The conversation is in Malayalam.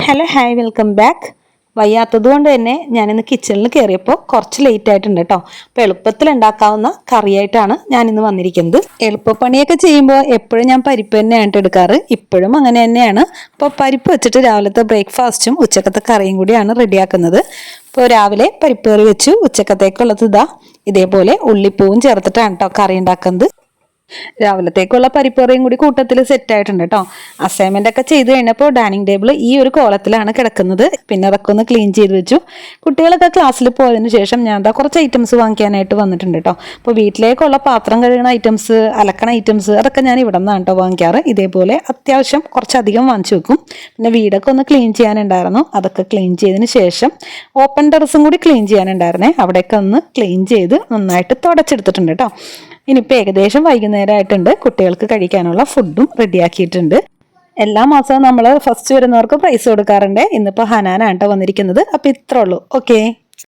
Hello hi welcome back. വയ്യാത്തത് കൊണ്ട് തന്നെ ഞാനിന്ന് കിച്ചണിൽ കയറിയപ്പോൾ കുറച്ച് ലേറ്റ് ആയിട്ടുണ്ട് കേട്ടോ. അപ്പോൾ എളുപ്പത്തിൽ ഉണ്ടാക്കാവുന്ന കറിയായിട്ടാണ് ഞാനിന്ന് വന്നിരിക്കുന്നത്. എളുപ്പപ്പണിയൊക്കെ ചെയ്യുമ്പോൾ എപ്പോഴും ഞാൻ പരിപ്പ് തന്നെയാണ് എടുക്കാറ്. ഇപ്പോഴും അങ്ങനെ തന്നെയാണ്. അപ്പോൾ പരിപ്പ് വെച്ചിട്ട് രാവിലത്തെ ബ്രേക്ക്ഫാസ്റ്റും ഉച്ചക്കത്തെ കറിയും കൂടിയാണ് റെഡിയാക്കുന്നത്. അപ്പോൾ രാവിലെ പരിപ്പ് കറി വെച്ചു. ഉച്ചക്കത്തേക്കുള്ളത് ഇതേപോലെ ഉള്ളിപ്പൂവും ചേർത്തിട്ടാണ് കേട്ടോ കറി ഉണ്ടാക്കുന്നത്. രാവിലത്തേക്കുള്ള പരിപ്പറിയും കൂടി കൂട്ടത്തിൽ സെറ്റ് ആയിട്ടുണ്ട് കേട്ടോ. അസൈൻമെന്റ് ഒക്കെ ചെയ്ത് കഴിഞ്ഞപ്പോൾ ഡൈനിങ് ടേബിൾ ഈ ഒരു കോലത്തിലാണ് കിടക്കുന്നത്. പിന്നെ അതൊക്കെ ഒന്ന് ക്ലീൻ ചെയ്ത് വെച്ചു. കുട്ടികളൊക്കെ ക്ലാസ്സിൽ പോയതിനു ശേഷം ഞാൻ കുറച്ച് ഐറ്റംസ് വാങ്ങിക്കാനായിട്ട് വന്നിട്ടുണ്ട് കേട്ടോ. അപ്പോൾ വീട്ടിലേക്കുള്ള പാത്രം കഴുകുന്ന ഐറ്റംസ്, അലക്കണ ഐറ്റംസ് അതൊക്കെ ഞാൻ ഇവിടെ നിന്നാണ് കേട്ടോ വാങ്ങിക്കാറ്. ഇതേപോലെ അത്യാവശ്യം കുറച്ചധികം വാങ്ങിച്ചു വെക്കും. പിന്നെ വീടൊക്കെ ഒന്ന് ക്ലീൻ ചെയ്യാനുണ്ടായിരുന്നു. അതൊക്കെ ക്ലീൻ ചെയ്തതിന് ശേഷം ഓപ്പൺ ടെറസും കൂടി ക്ലീൻ ചെയ്യാനുണ്ടായിരുന്നേ. അവിടെയൊക്കെ ഒന്ന് ക്ലീൻ ചെയ്ത് നന്നായിട്ട് തുടച്ചെടുത്തിട്ടുണ്ട് കേട്ടോ. ഇനിയിപ്പോൾ ഏകദേശം വൈകുന്നേരമായിട്ടുണ്ട്. കുട്ടികൾക്ക് കഴിക്കാനുള്ള ഫുഡും റെഡിയാക്കിയിട്ടുണ്ട്. എല്ലാ മാസവും നമ്മൾ ഫസ്റ്റ് വരുന്നവർക്ക് പ്രൈസ് കൊടുക്കാറുണ്ട്. ഇന്നിപ്പോൾ ഹനാനാണ് കേട്ടോ വന്നിരിക്കുന്നത്. അപ്പോൾ ഇത്രേ ഉള്ളൂ. ഓക്കെ.